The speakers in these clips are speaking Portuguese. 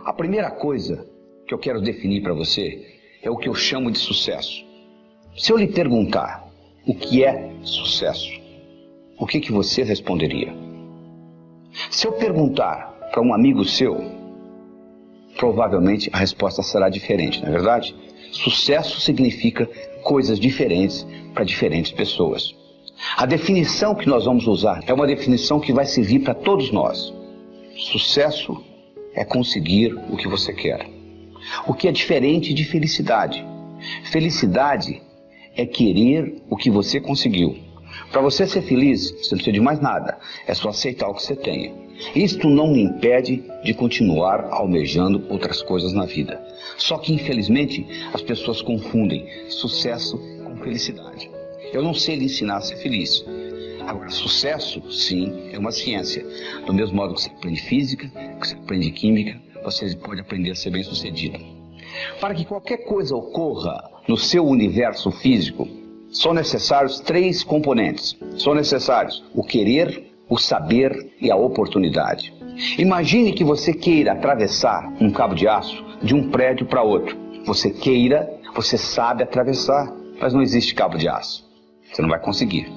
A primeira coisa que eu quero definir para você é o que eu chamo de sucesso. Se eu lhe perguntar o que é sucesso, o que você responderia? Se eu perguntar para um amigo seu, provavelmente a resposta será diferente, não é verdade? Sucesso significa coisas diferentes para diferentes pessoas. A definição que nós vamos usar é uma definição que vai servir para todos nós. Sucesso é conseguir o que você quer. O que é diferente de felicidade. Felicidade é querer o que você conseguiu. Para você ser feliz, você não precisa de mais nada. É só aceitar o que você tenha. Isto não me impede de continuar almejando outras coisas na vida. Só que, infelizmente, as pessoas confundem sucesso com felicidade. Eu não sei lhe ensinar a ser feliz. Agora, sucesso, sim, é uma ciência. Do mesmo modo que você aprende física, que você aprende química, você pode aprender a ser bem-sucedido. Para que qualquer coisa ocorra no seu universo físico, são necessários 3 componentes. São necessários o querer, o saber e a oportunidade. Imagine que você queira atravessar um cabo de aço de um prédio para outro. Você queira, você sabe atravessar, mas não existe cabo de aço. Você não vai conseguir.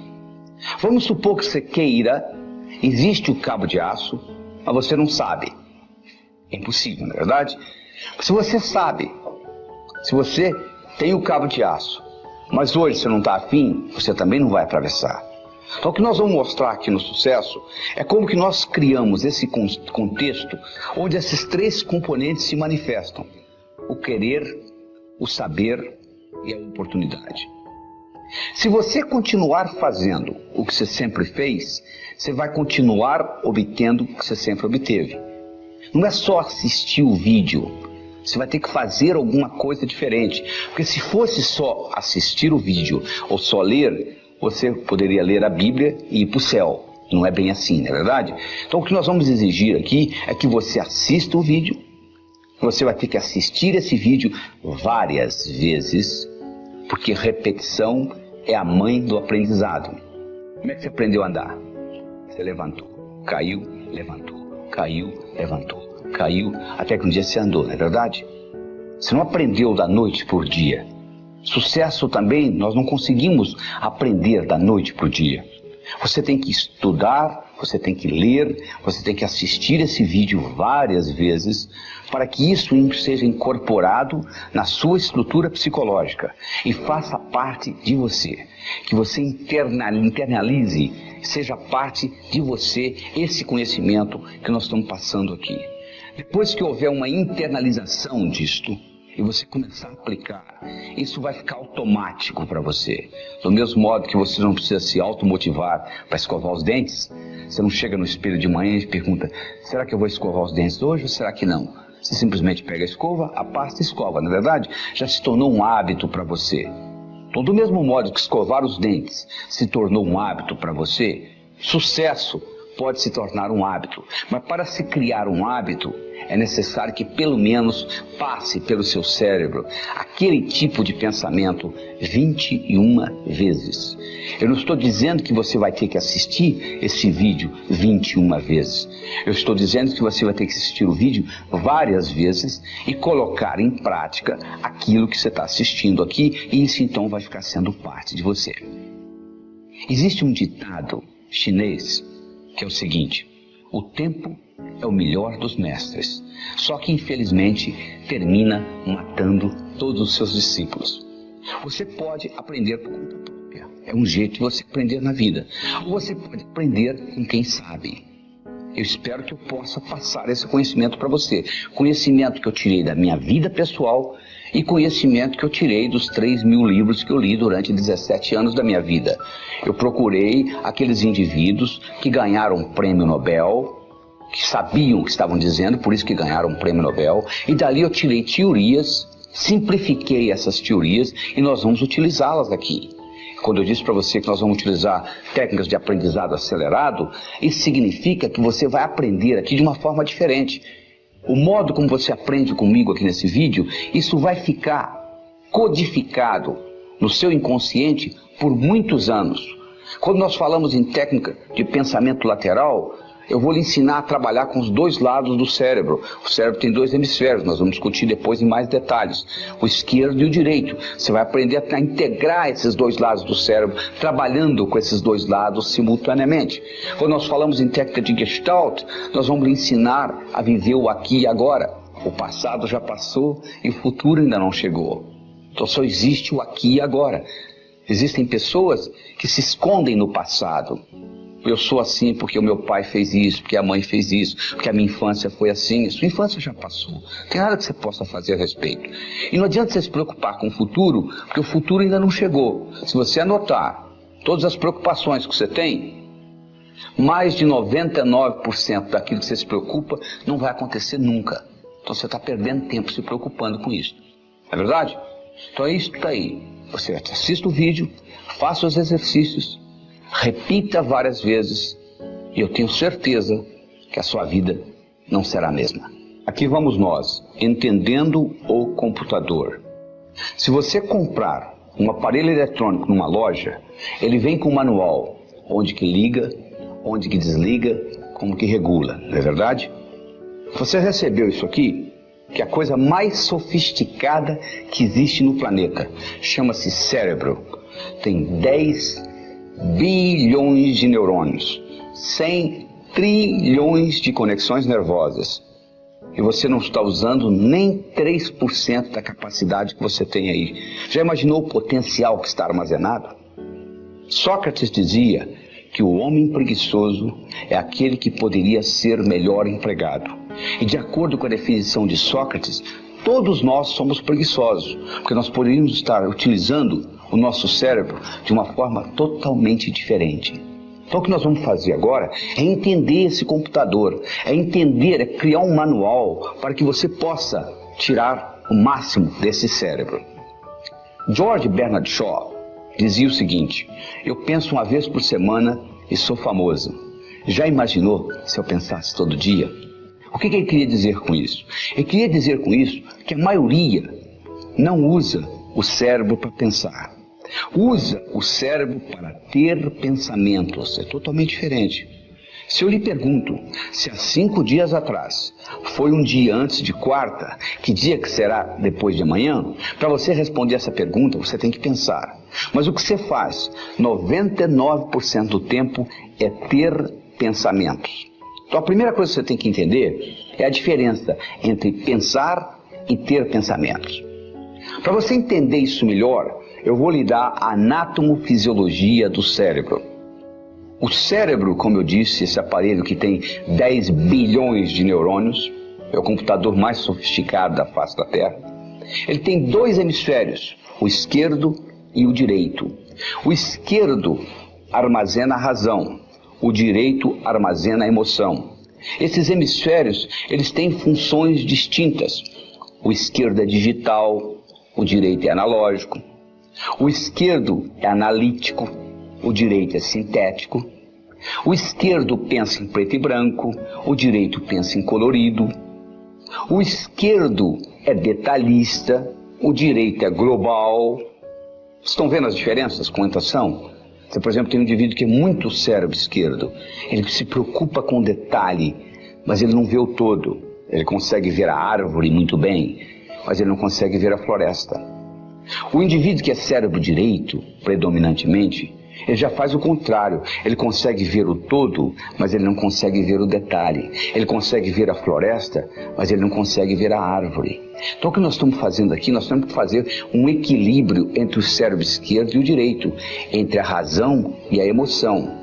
Vamos supor que você queira, existe o cabo de aço, mas você não sabe. É impossível, não é verdade? Se você sabe, se você tem o cabo de aço, mas hoje você não está afim, você também não vai atravessar. Então o que nós vamos mostrar aqui no sucesso é como que nós criamos esse contexto onde esses 3 componentes se manifestam. O querer, o saber e a oportunidade. Se você continuar fazendo o que você sempre fez, você vai continuar obtendo o que você sempre obteve. Não é só assistir o vídeo, você vai ter que fazer alguma coisa diferente. Porque se fosse só assistir o vídeo ou só ler, você poderia ler a Bíblia e ir para o céu. Não é bem assim, não é verdade? Então o que nós vamos exigir aqui é que você assista o vídeo. Você vai ter que assistir esse vídeo várias vezes, porque repetição é a mãe do aprendizado. Como é que você aprendeu a andar? Você levantou, caiu, levantou, caiu, levantou, caiu, até que um dia você andou, não é verdade? Você não aprendeu da noite por dia. Sucesso também, nós não conseguimos aprender da noite para o dia. Você tem que estudar, você tem que ler, você tem que assistir esse vídeo várias vezes para que isso seja incorporado na sua estrutura psicológica e faça parte de você. Que você internalize, seja parte de você esse conhecimento que nós estamos passando aqui. Depois que houver uma internalização disto, e você começar a aplicar, isso vai ficar automático para você. Do mesmo modo que você não precisa se automotivar para escovar os dentes, você não chega no espelho de manhã e pergunta: será que eu vou escovar os dentes hoje ou será que não? Você simplesmente pega a escova, a pasta e escova, não é verdade? Já se tornou um hábito para você. Então, do mesmo modo que escovar os dentes se tornou um hábito para você, sucesso pode se tornar um hábito. Mas para se criar um hábito, é necessário que pelo menos passe pelo seu cérebro aquele tipo de pensamento 21 vezes. Eu não estou dizendo que você vai ter que assistir esse vídeo 21 vezes. Eu estou dizendo que você vai ter que assistir o vídeo várias vezes e colocar em prática aquilo que você está assistindo aqui, e isso então vai ficar sendo parte de você. Existe um ditado chinês que é o seguinte: o tempo é o melhor dos mestres, só que infelizmente termina matando todos os seus discípulos. Você pode aprender por conta própria, é um jeito de você aprender na vida, ou você pode aprender com quem sabe. Eu espero que eu possa passar esse conhecimento para você, conhecimento que eu tirei da minha vida pessoal e conhecimento que eu tirei dos 3.000 livros que eu li durante 17 anos da minha vida. Eu procurei aqueles indivíduos que ganharam um prêmio Nobel, que sabiam o que estavam dizendo, por isso que ganharam um prêmio Nobel, e dali eu tirei teorias, simplifiquei essas teorias e nós vamos utilizá-las aqui. Quando eu disse para você que nós vamos utilizar técnicas de aprendizado acelerado, isso significa que você vai aprender aqui de uma forma diferente. O modo como você aprende comigo aqui nesse vídeo, isso vai ficar codificado no seu inconsciente por muitos anos. Quando nós falamos em técnica de pensamento lateral, eu vou lhe ensinar a trabalhar com os dois lados do cérebro. O cérebro tem dois hemisférios, nós vamos discutir depois em mais detalhes. O esquerdo e o direito. Você vai aprender a integrar esses dois lados do cérebro, trabalhando com esses dois lados simultaneamente. Quando nós falamos em técnica de Gestalt, nós vamos lhe ensinar a viver o aqui e agora. O passado já passou e o futuro ainda não chegou. Então só existe o aqui e agora. Existem pessoas que se escondem no passado. Eu sou assim porque o meu pai fez isso, porque a mãe fez isso, porque a minha infância foi assim. A sua infância já passou. Não tem nada que você possa fazer a respeito. E não adianta você se preocupar com o futuro, porque o futuro ainda não chegou. Se você anotar todas as preocupações que você tem, mais de 99% daquilo que você se preocupa não vai acontecer nunca. Então você está perdendo tempo se preocupando com isso. Não é verdade? Então é isso que está aí. Você assista o vídeo, faça os exercícios, repita várias vezes e eu tenho certeza que a sua vida não será a mesma. Aqui vamos nós, entendendo o computador. Se você comprar um aparelho eletrônico numa loja, ele vem com um manual, onde que liga, onde que desliga, como que regula, não é verdade? Você recebeu isso aqui? Que é a coisa mais sofisticada que existe no planeta. Chama-se cérebro. Tem 10 bilhões de neurônios, 100 trilhões de conexões nervosas. E você não está usando nem 3% da capacidade que você tem aí. Já imaginou o potencial que está armazenado? Sócrates dizia que o homem preguiçoso é aquele que poderia ser melhor empregado. E de acordo com a definição de Sócrates, todos nós somos preguiçosos, porque nós poderíamos estar utilizando o nosso cérebro de uma forma totalmente diferente. Então o que nós vamos fazer agora é entender esse computador, é criar um manual para que você possa tirar o máximo desse cérebro. George Bernard Shaw dizia o seguinte: eu penso uma vez por semana e sou famoso. Já imaginou se eu pensasse todo dia? O que ele queria dizer com isso? Ele queria dizer com isso que a maioria não usa o cérebro para pensar. Usa o cérebro para ter pensamentos. É totalmente diferente. Se eu lhe pergunto se há 5 dias atrás foi um dia antes de quarta, que dia que será depois de amanhã? Para você responder essa pergunta, você tem que pensar. Mas o que você faz 99% do tempo é ter pensamentos. Então a primeira coisa que você tem que entender é a diferença entre pensar e ter pensamentos. Para você entender isso melhor, eu vou lhe dar a anatomofisiologia do cérebro. O cérebro, como eu disse, esse aparelho que tem 10 bilhões de neurônios, é o computador mais sofisticado da face da Terra. Ele tem 2 hemisférios, o esquerdo e o direito. O esquerdo armazena a razão, o direito armazena a emoção. Esses hemisférios, eles têm funções distintas. O esquerdo é digital, o direito é analógico. O esquerdo é analítico, o direito é sintético. O esquerdo pensa em preto e branco, o direito pensa em colorido. O esquerdo é detalhista, o direito é global. Estão vendo as diferenças? Quantas são? Você, por exemplo, tem um indivíduo que é muito cérebro esquerdo. Ele se preocupa com o detalhe, mas ele não vê o todo. Ele consegue ver a árvore muito bem, mas ele não consegue ver a floresta. O indivíduo que é cérebro direito, predominantemente, ele já faz o contrário. Ele consegue ver o todo, mas ele não consegue ver o detalhe. Ele consegue ver a floresta, mas ele não consegue ver a árvore. Então o que nós estamos fazendo aqui, nós temos que fazer um equilíbrio entre o cérebro esquerdo e o direito, entre a razão e a emoção.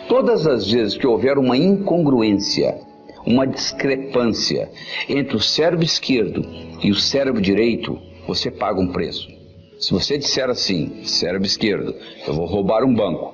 Todas as vezes que houver uma incongruência, uma discrepância entre o cérebro esquerdo e o cérebro direito, você paga um preço. Se você disser assim, cérebro esquerdo, eu vou roubar um banco,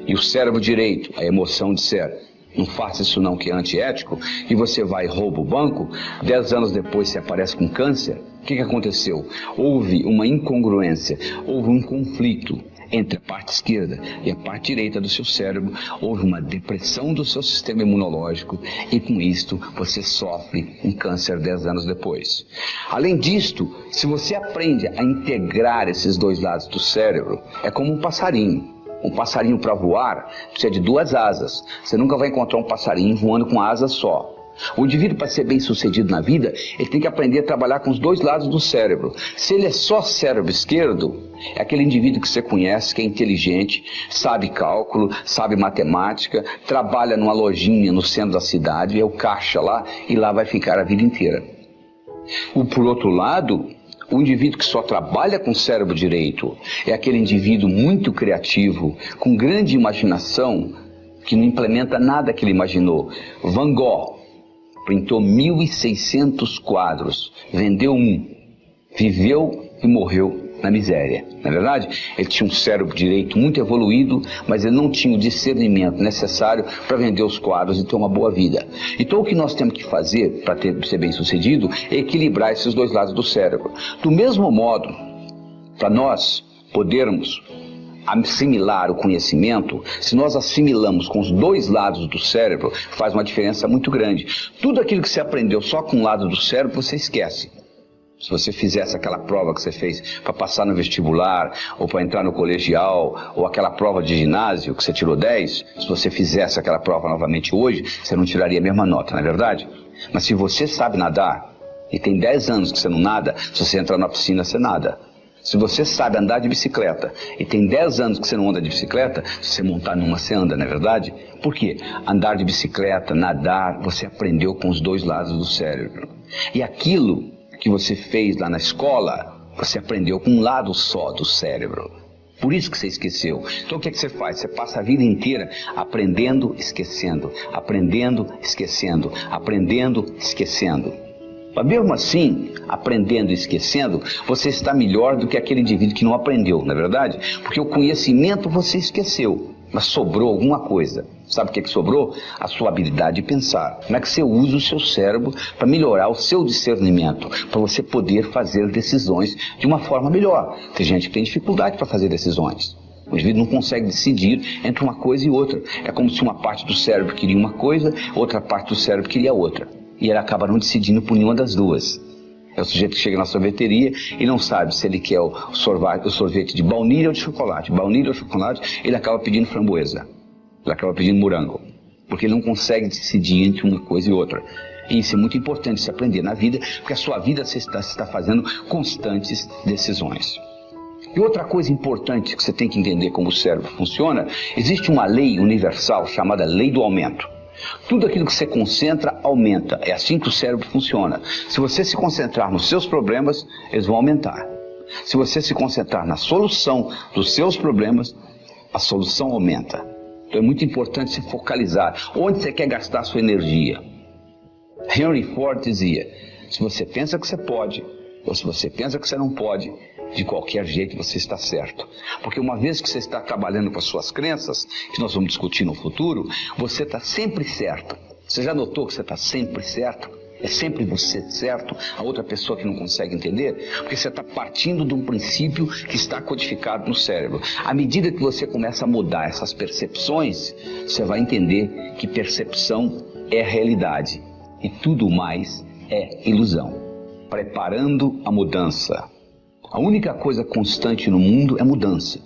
e o cérebro direito, a emoção, disser, não faça isso não que é antiético, e você vai e rouba o banco, 10 anos depois você aparece com câncer, o que aconteceu? Houve uma incongruência, houve um conflito entre a parte esquerda e a parte direita do seu cérebro, houve uma depressão do seu sistema imunológico e com isto você sofre um câncer 10 anos depois. Além disto, se você aprende a integrar esses dois lados do cérebro, é como um passarinho. Um passarinho para voar precisa de 2 asas. Você nunca vai encontrar um passarinho voando com uma asa só. O indivíduo, para ser bem sucedido na vida, ele tem que aprender a trabalhar com os 2 lados do cérebro. Se ele é só cérebro esquerdo, é aquele indivíduo que você conhece, que é inteligente, sabe cálculo, sabe matemática, trabalha numa lojinha no centro da cidade, é o caixa lá, e lá vai ficar a vida inteira. Por outro lado, o indivíduo que só trabalha com o cérebro direito é aquele indivíduo muito criativo, com grande imaginação, que não implementa nada que ele imaginou. Van Gogh pintou 1.600 quadros, vendeu um, viveu e morreu na miséria. Na verdade, ele tinha um cérebro direito muito evoluído, mas ele não tinha o discernimento necessário para vender os quadros e ter uma boa vida. Então o que nós temos que fazer para ser bem sucedido é equilibrar esses 2 lados do cérebro. Do mesmo modo, para nós podermos assimilar o conhecimento, se nós assimilamos com os 2 lados do cérebro, faz uma diferença muito grande. Tudo aquilo que você aprendeu só com um lado do cérebro, você esquece. Se você fizesse aquela prova que você fez para passar no vestibular, ou para entrar no colegial, ou aquela prova de ginásio que você tirou 10, se você fizesse aquela prova novamente hoje, você não tiraria a mesma nota, não é verdade? Mas se você sabe nadar, e tem 10 anos que você não nada, se você entrar na piscina, você nada. Se você sabe andar de bicicleta e tem 10 anos que você não anda de bicicleta, se você montar numa, você anda, não é verdade? Por quê? Andar de bicicleta, nadar, você aprendeu com os 2 lados do cérebro. E aquilo que você fez lá na escola, você aprendeu com um lado só do cérebro. Por isso que você esqueceu. Então o que você faz? Você passa a vida inteira aprendendo, esquecendo, aprendendo, esquecendo, aprendendo, esquecendo. Mas mesmo assim, aprendendo e esquecendo, você está melhor do que aquele indivíduo que não aprendeu, não é verdade? Porque o conhecimento você esqueceu, mas sobrou alguma coisa. Sabe o que sobrou? A sua habilidade de pensar. Como é que você usa o seu cérebro para melhorar o seu discernimento, para você poder fazer decisões de uma forma melhor. Tem gente que tem dificuldade para fazer decisões. O indivíduo não consegue decidir entre uma coisa e outra. É como se uma parte do cérebro queria uma coisa, outra parte do cérebro queria outra. E ele acaba não decidindo por nenhuma das duas. É o sujeito que chega na sorveteria e não sabe se ele quer o sorvete de baunilha ou de chocolate. Baunilha ou chocolate, ele acaba pedindo framboesa. Ele acaba pedindo morango. Porque ele não consegue decidir entre uma coisa e outra. E isso é muito importante se aprender na vida, porque a sua vida você está fazendo constantes decisões. E outra coisa importante que você tem que entender como o cérebro funciona, existe uma lei universal chamada lei do aumento. Tudo aquilo que você concentra, aumenta. É assim que o cérebro funciona. Se você se concentrar nos seus problemas, eles vão aumentar. Se você se concentrar na solução dos seus problemas, a solução aumenta. Então é muito importante se focalizar. Onde você quer gastar a sua energia? Henry Ford dizia, se você pensa que você pode, ou se você pensa que você não pode, de qualquer jeito você está certo. Porque uma vez que você está trabalhando com as suas crenças, que nós vamos discutir no futuro, você está sempre certo. Você já notou que você está sempre certo? É sempre você certo, a outra pessoa que não consegue entender? Porque você está partindo de um princípio que está codificado no cérebro. À medida que você começa a mudar essas percepções, você vai entender que percepção é realidade e tudo mais é ilusão. Preparando a mudança. A única coisa constante no mundo é mudança.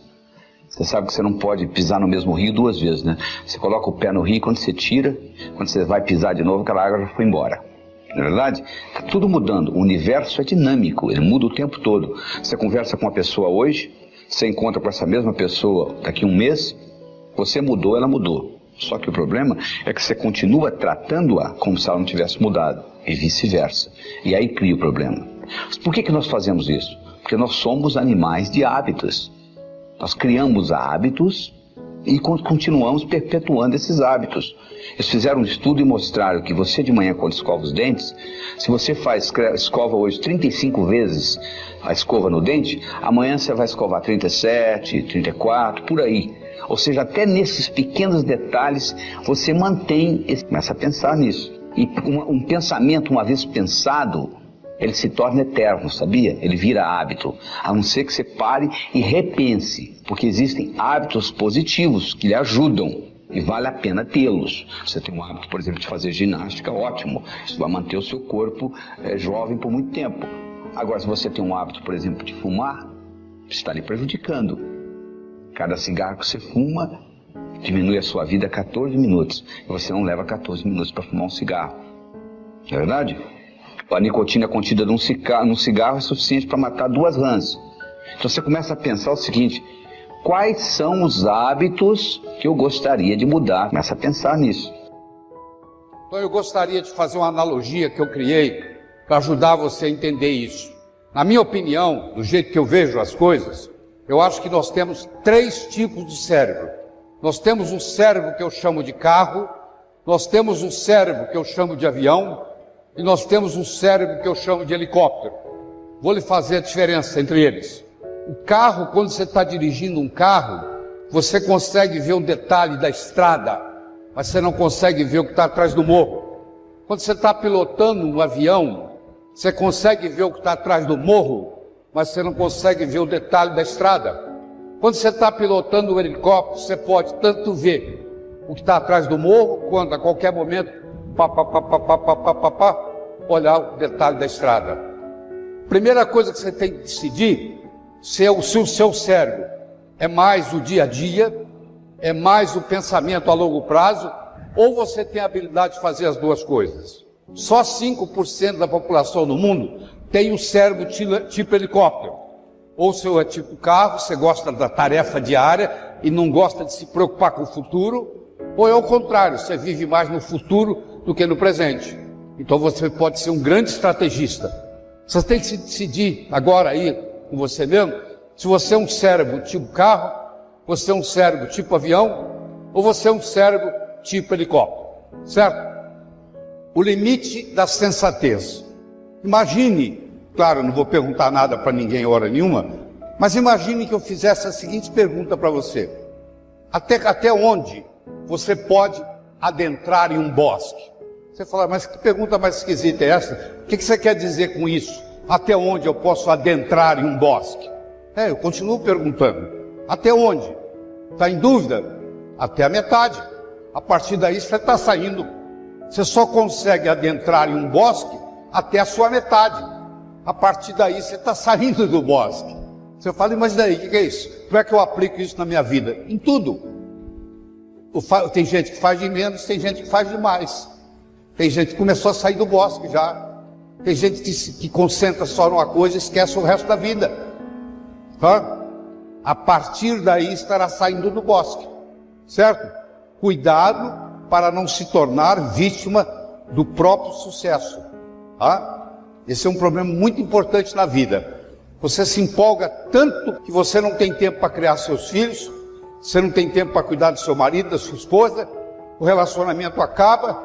Você sabe que você não pode pisar no mesmo rio 2 vezes, né? Você coloca o pé no rio, quando você tira, quando você vai pisar de novo, aquela água já foi embora. Não é verdade? Está tudo mudando. O universo é dinâmico, ele muda o tempo todo. Você conversa com uma pessoa hoje, você encontra com essa mesma pessoa daqui a um mês, você mudou, ela mudou. Só que o problema é que você continua tratando-a como se ela não tivesse mudado, e vice-versa. E aí cria o problema. Por que nós fazemos isso? Porque nós somos animais de hábitos. Nós criamos hábitos e continuamos perpetuando esses hábitos. Eles fizeram um estudo e mostraram que você de manhã, quando escova os dentes, se você escova hoje 35 vezes a escova no dente, amanhã você vai escovar 37, 34, por aí. Ou seja, até nesses pequenos detalhes você mantém, começa a pensar nisso. E um pensamento, uma vez pensado, ele se torna eterno, sabia? Ele vira hábito, a não ser que você pare e repense, porque existem hábitos positivos que lhe ajudam e vale a pena tê-los. Você tem um hábito, por exemplo, de fazer ginástica, ótimo, isso vai manter o seu corpo jovem por muito tempo. Agora, se você tem um hábito, por exemplo, de fumar, está lhe prejudicando. Cada cigarro que você fuma diminui a sua vida 14 minutos. E você não leva 14 minutos para fumar um cigarro. Não é verdade? A nicotina contida num cigarro é suficiente para matar 2 rãs. Então você começa a pensar o seguinte: quais são os hábitos que eu gostaria de mudar? Começa a pensar nisso. Então eu gostaria de fazer uma analogia que eu criei para ajudar você a entender isso. Na minha opinião, do jeito que eu vejo as coisas, eu acho que nós temos 3 tipos de cérebro. Nós temos um cérebro que eu chamo de carro, nós temos um cérebro que eu chamo de avião e nós temos um cérebro que eu chamo de helicóptero. Vou lhe fazer a diferença entre eles. O carro, quando você está dirigindo um carro, você consegue ver um detalhe da estrada, mas você não consegue ver o que está atrás do morro. Quando você está pilotando um avião, você consegue ver o que está atrás do morro, mas você não consegue ver o detalhe da estrada. Quando você está pilotando um helicóptero, você pode tanto ver o que está atrás do morro, quanto a qualquer momento, olhar o detalhe da estrada. Primeira coisa que você tem que decidir, se o seu cérebro é mais o dia a dia, é mais o pensamento a longo prazo, ou você tem a habilidade de fazer as duas coisas. Só 5% da população no mundo tem um cérebro tipo helicóptero. Ou seu é tipo carro, você gosta da tarefa diária e não gosta de se preocupar com o futuro, ou é o contrário, você vive mais no futuro do que no presente. Então você pode ser um grande estrategista. Você tem que se decidir agora aí com você mesmo, se você é um cérebro tipo carro, você é um cérebro tipo avião, ou você é um cérebro tipo helicóptero, certo? O limite da sensatez. Imagine, claro, não vou perguntar nada para ninguém hora nenhuma, mas imagine que eu fizesse a seguinte pergunta para você: até onde você pode adentrar em um bosque? Você fala, mas que pergunta mais esquisita é essa? O que você quer dizer com isso? Até onde eu posso adentrar em um bosque? Eu continuo perguntando. Até onde? Está em dúvida? Até a metade. A partir daí você está saindo. Você só consegue adentrar em um bosque até a sua metade. A partir daí você está saindo do bosque. Você fala, mas daí, o que é isso? Como é que eu aplico isso na minha vida? Em tudo. Tem gente que faz de menos, tem gente que faz de mais. Tem gente que começou a sair do bosque já. Tem gente que concentra só numa coisa e esquece o resto da vida. A partir daí estará saindo do bosque. Certo? Cuidado para não se tornar vítima do próprio sucesso. Esse é um problema muito importante na vida. Você se empolga tanto que você não tem tempo para criar seus filhos, você não tem tempo para cuidar do seu marido, da sua esposa, o relacionamento acaba,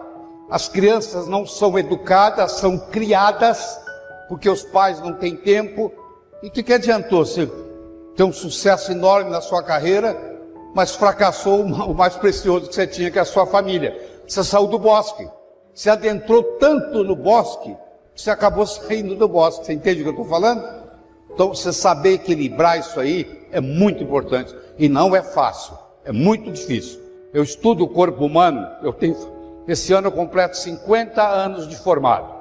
as crianças não são educadas, são criadas, porque os pais não têm tempo. E o que adiantou você ter um sucesso enorme na sua carreira, mas fracassou o mais precioso que você tinha, que é a sua família? Você saiu do bosque, você adentrou tanto no bosque, que você acabou saindo do bosque. Você entende o que eu estou falando? Então, você saber equilibrar isso aí é muito importante, e não é fácil, é muito difícil. Eu estudo o corpo humano, esse ano eu completo 50 anos de formado.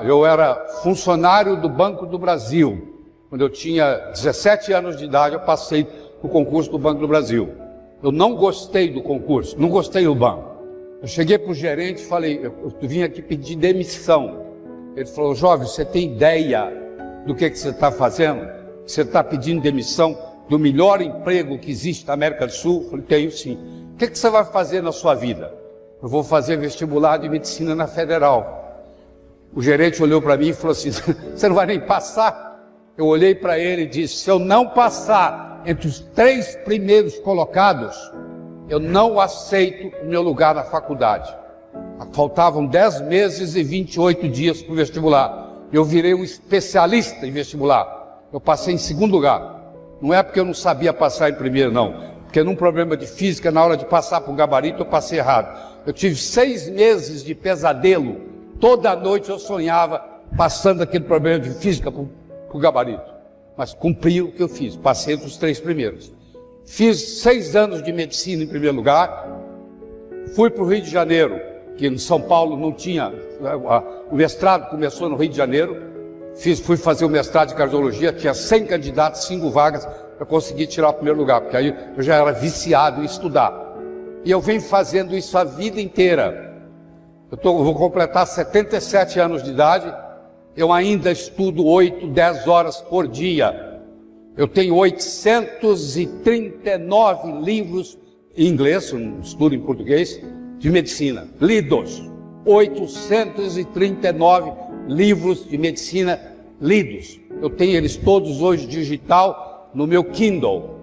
Eu era funcionário do Banco do Brasil. Quando eu tinha 17 anos de idade, eu passei no concurso do Banco do Brasil. Eu não gostei do concurso, não gostei do banco. Eu cheguei para o gerente e falei, eu vim aqui pedir demissão. Ele falou, jovem, você tem ideia do que você está fazendo? Você está pedindo demissão do melhor emprego que existe na América do Sul? Eu falei, tenho sim. O que você vai fazer na sua vida? Eu vou fazer vestibular de medicina na Federal. O gerente olhou para mim e falou assim, você não vai nem passar? Eu olhei para ele e disse, se eu não passar entre os 3 primeiros colocados, eu não aceito o meu lugar na faculdade. Faltavam 10 meses e 28 dias para o vestibular. Eu virei um especialista em vestibular. Eu passei em 2º lugar. Não é porque eu não sabia passar em primeiro, não. Porque num problema de física, na hora de passar para o gabarito, eu passei errado. Eu tive 6 meses de pesadelo. Toda noite eu sonhava passando aquele problema de física para o gabarito. Mas cumpri o que eu fiz, passei entre os 3 primeiros. Fiz 6 anos de medicina em primeiro lugar. Fui para o Rio de Janeiro, que em São Paulo não tinha. O mestrado começou no Rio de Janeiro. Fui fazer o mestrado de cardiologia, tinha 100 candidatos, 5 vagas. eu consegui tirar o primeiro lugar, porque aí eu já era viciado em estudar. E eu venho fazendo isso a vida inteira. Eu vou completar 77 anos de idade, eu ainda estudo 8, 10 horas por dia. Eu tenho 839 livros em inglês, um estudo em português, de medicina, lidos. 839 livros de medicina lidos. Eu tenho eles todos hoje digital no meu Kindle.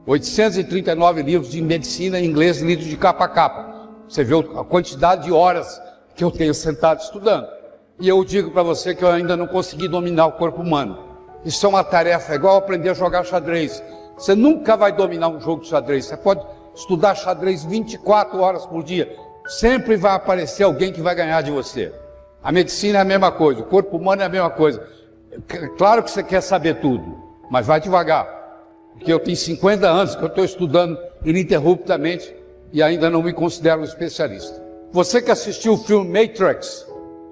839 livros de medicina em inglês lidos de capa a capa. Você vê a quantidade de horas que eu tenho sentado estudando. E eu digo para você que eu ainda não consegui dominar o corpo humano. Isso é uma tarefa, é igual aprender a jogar xadrez. Você nunca vai dominar um jogo de xadrez. Você pode estudar xadrez 24 horas por dia. Sempre vai aparecer alguém que vai ganhar de você. A medicina é a mesma coisa, o corpo humano é a mesma coisa. Claro que você quer saber tudo, mas vai devagar. Porque eu tenho 50 anos que eu estou estudando ininterruptamente e ainda não me considero um especialista. Você que assistiu o filme Matrix,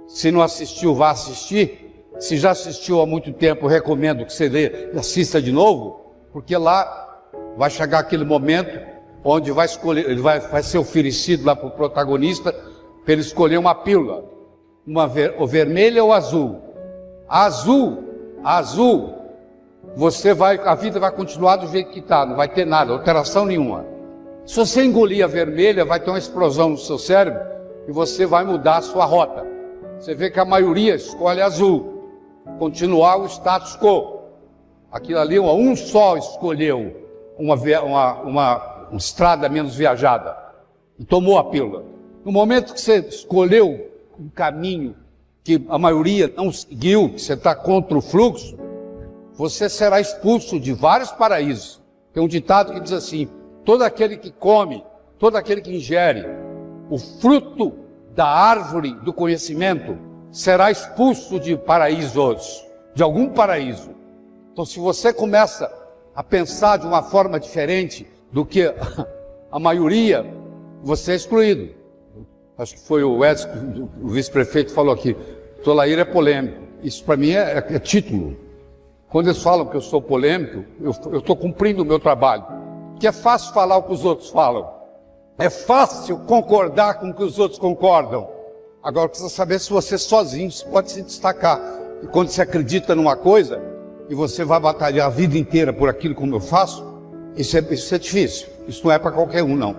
se não assistiu, vá assistir. Se já assistiu há muito tempo, eu recomendo que você assista de novo, porque lá vai chegar aquele momento onde vai escolher, ele vai ser oferecido lá para o protagonista, para ele escolher uma pílula, ou vermelha ou azul. Azul, a vida vai continuar do jeito que está, não vai ter nada, alteração nenhuma. Se você engolir a vermelha, vai ter uma explosão no seu cérebro e você vai mudar a sua rota. Você vê que a maioria escolhe azul, continuar o status quo. Aquilo ali, um só escolheu uma estrada menos viajada e tomou a pílula. No momento que você escolheu um caminho que a maioria não seguiu, que você está contra o fluxo, você será expulso de vários paraísos. Tem um ditado que diz assim: todo aquele que come, todo aquele que ingere o fruto da árvore do conhecimento será expulso de paraísos, de algum paraíso. Então, se você começa a pensar de uma forma diferente do que a maioria, você é excluído. Acho que foi o Edson, o vice-prefeito, falou aqui: Tolaíra é polêmico. Isso para mim é título. Quando eles falam que eu sou polêmico, eu estou cumprindo o meu trabalho. Porque é fácil falar o que os outros falam. É fácil concordar com o que os outros concordam. Agora precisa saber se você sozinho pode se destacar. E quando você acredita numa coisa, e você vai batalhar a vida inteira por aquilo como eu faço, isso é difícil. Isso não é para qualquer um, não.